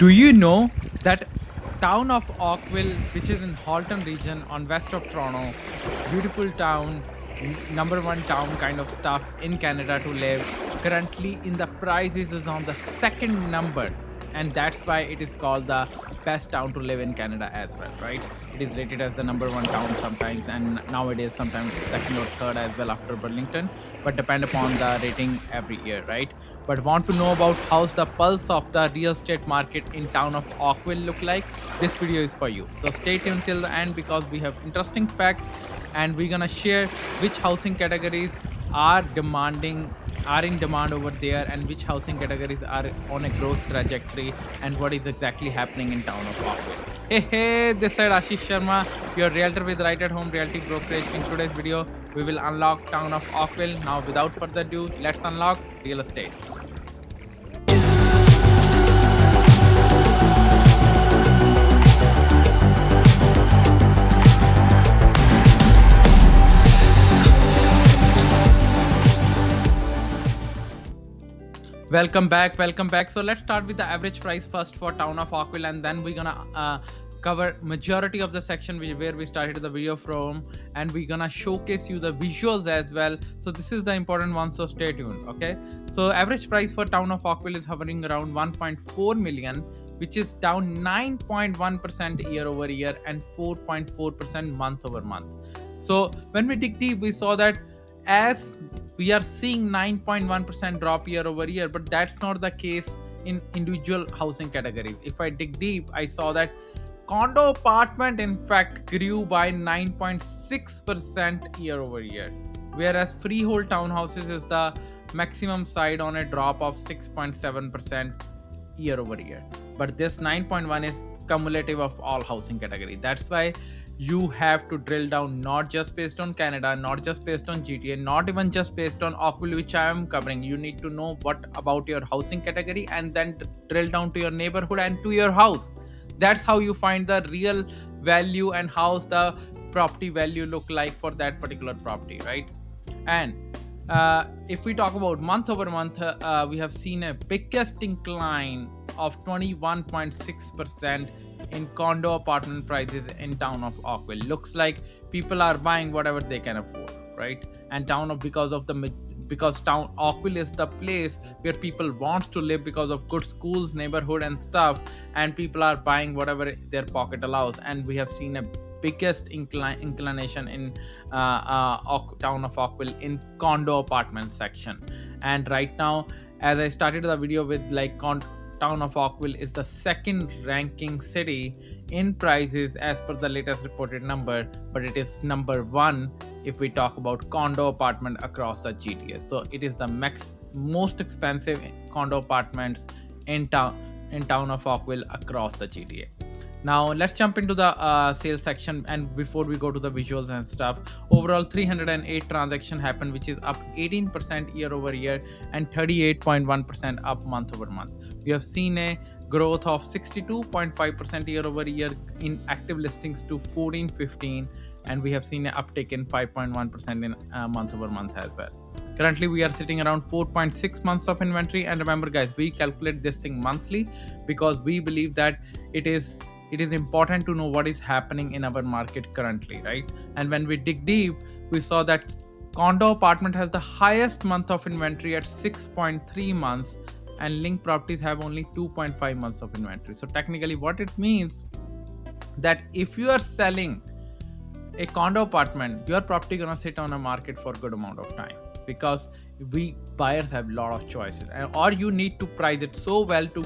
Do you know that town of Oakville, which is in Halton region on west of Toronto, beautiful town, number one town kind of stuff in Canada to live. Currently, in the prices is on the second number, and that's why it is called the best town to live in Canada as well, right? It is rated as the number one town sometimes, and nowadays sometimes second or third as well after Burlington, but depend upon the rating every year, right? But want to know about how's the pulse of the real estate market in town of Oakville look like? This video is for you. So stay tuned till the end because we have interesting facts and we're gonna share which housing categories are in demand over there and which housing categories are on a growth trajectory and what is exactly happening in town of Oakville. Hey, this side Ashish Sharma, your realtor with Right at Home Realty Brokerage. In today's video, we will unlock town of Oakville. Now, without further ado, let's unlock real estate. Welcome back. Welcome back. So let's start with the average price first for town of Oakville, and then we're gonna cover majority of the section where we started the video from, and we're gonna showcase you the visuals as well. So this is the important one. So stay tuned. Okay. So average price for town of Oakville is hovering around 1.4 million, which is down 9.1% year over year and 4.4% month over month. So when we dig deep, we saw that as we are seeing 9.1% drop year over year, but that's not the case in individual housing categories. If I dig deep, I saw that condo apartment in fact grew by 9.6% year over year, whereas freehold townhouses is the maximum side on a drop of 6.7% year over year. But this 9.1 is cumulative of all housing category. That's why you have to drill down not just based on Canada, not just based on GTA, not even just based on Oakville, which I am covering. You need to know what about your housing category and then drill down to your neighborhood and to your house. That's how you find the real value and how's the property value look like for that particular property, right? And if we talk about month over month, we have seen a biggest incline of 21.6% in condo apartment prices in town of Oakville. Looks like people are buying whatever they can afford, right? And because town Oakville is the place where people want to live because of good schools, neighborhood, and stuff, and people are buying whatever their pocket allows. And we have seen a biggest inclination in town of Oakville in condo apartment section. And right now, as I started the video with like town of Oakville is the second ranking city in prices as per the latest reported number, but it is number one if we talk about condo apartment across the GTA. So it is the most expensive condo apartments in town of Oakville across the GTA. Now let's jump into the sales section, and before we go to the visuals and stuff, overall 308 transaction happened, which is up 18% year over year and 38.1% up month over month. We have seen a growth of 62.5% year over year in active listings to 1415, and we have seen an uptick in 5.1% in month over month as well. Currently, we are sitting around 4.6 months of inventory, and remember, guys, we calculate this thing monthly because we believe that it is important to know what is happening in our market currently, right? And when we dig deep, we saw that condo apartment has the highest month of inventory at 6.3 months, and link properties have only 2.5 months of inventory. So technically what it means that if you are selling a condo apartment, your property gonna sit on a market for a good amount of time because we buyers have a lot of choices, or you need to price it so well to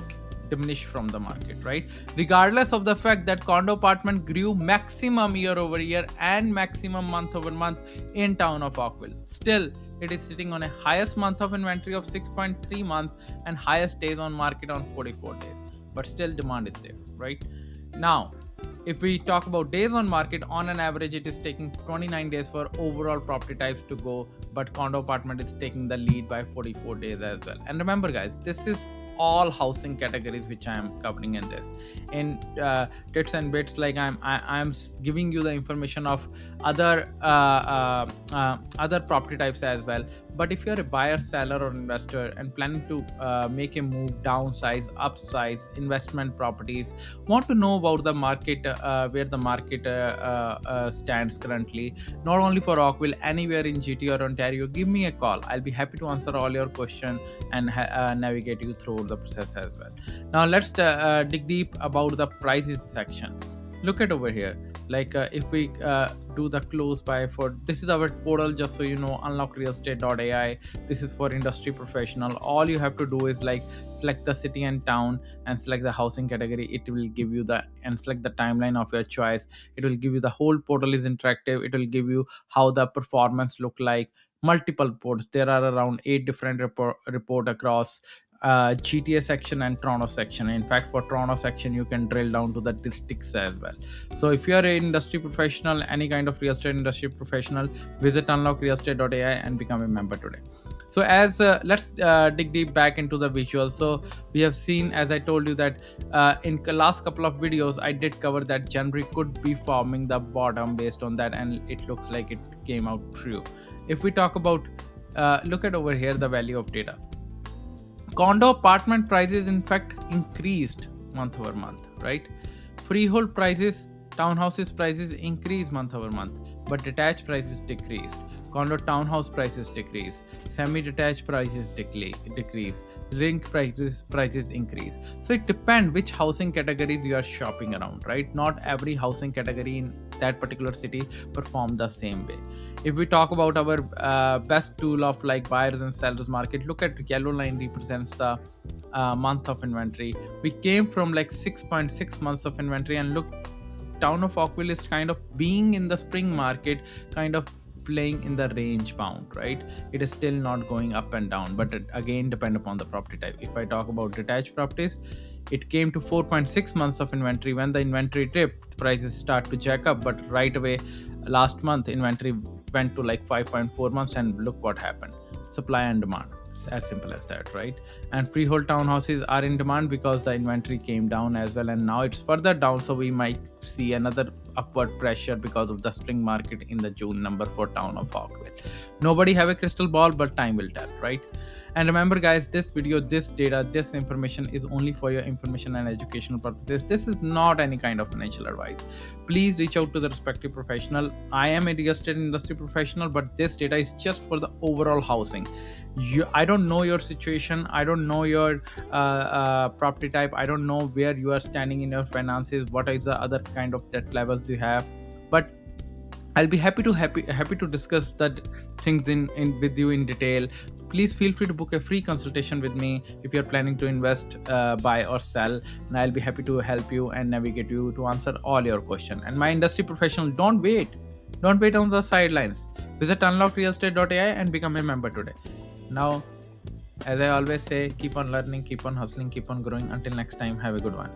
diminish from the market, right? Regardless of the fact that condo apartment grew maximum year over year and maximum month over month in town of Oakville, still it is sitting on a highest month of inventory of 6.3 months and highest days on market on 44 days, but still demand is there, right? Now if we talk about days on market, on an average it is taking 29 days for overall property types to go, but condo apartment is taking the lead by 44 days as well. And remember, guys, this is all housing categories which I am covering in this. In tits and bits, like I'm giving you the information of other other property types as well. But if you're a buyer, seller, or investor and planning to make a move, downsize, upsize, investment properties, want to know about the market, where the market stands currently, not only for Oakville, anywhere in GT or Ontario, give me a call. I'll be happy to answer all your questions and navigate you through the process as well. Now let's dig deep about the prices section. Look at over here. Like if we do the close by for, this is our portal, just so you know, unlockrealestate.ai. This is for industry professional. All you have to do is like select the city and town and select the housing category. It will give you the, and select the timeline of your choice. It will give you, the whole portal is interactive. It will give you how the performance look like, multiple ports. There are around 8 different report across GTA section and Toronto section. In fact, for Toronto section, you can drill down to the districts as well. So if you are an industry professional, any kind of real estate industry professional, visit unlockrealestate.ai and become a member today. So as let's dig deep back into the visuals. So we have seen, as I told you, that in the last couple of videos I did cover that January could be forming the bottom based on that, and it looks like it came out true. If we talk about look at over here, the value of data. Condo apartment prices in fact increased month over month, right? Freehold prices, townhouses prices increased month over month, but detached prices decreased. Condo townhouse prices decrease, semi-detached prices decrease, ring prices increase. So it depends which housing categories you are shopping around, right? Not every housing category in that particular city perform the same way. If we talk about our best tool of like buyers and sellers market, look at yellow line represents the month of inventory. We came from like 6.6 months of inventory, and look, town of Oakville is kind of being in the spring market, kind of playing in the range bound, right? It is still not going up and down, but it again depend upon the property type. If I talk about detached properties, it came to 4.6 months of inventory. When the inventory dipped, prices start to jack up, but right away last month inventory went to like 5.4 months, and look what happened. Supply and demand. It's as simple as that, right? And freehold townhouses are in demand because the inventory came down as well, and now it's further down, so we might see another upward pressure because of the spring market in the June number for town of Oakville. Nobody have a crystal ball, but time will tell, right? And remember guys, this video, this data, this information is only for your information and educational purposes. This is not any kind of financial advice. Please reach out to the respective professional. I am a real estate industry professional, but this data is just for the overall housing. I don't know your situation. I don't know your property type. I don't know where you are standing in your finances, what is the other kind of debt levels you have. But I'll be happy to discuss that things in with you in detail. Please feel free to book a free consultation with me if you're planning to invest, buy or sell, and I'll be happy to help you and navigate you to answer all your questions. And my industry professional, don't wait on the sidelines. Visit unlockrealestate.ai and become a member today. Now, as I always say, keep on learning, keep on hustling, keep on growing. Until next time, have a good one.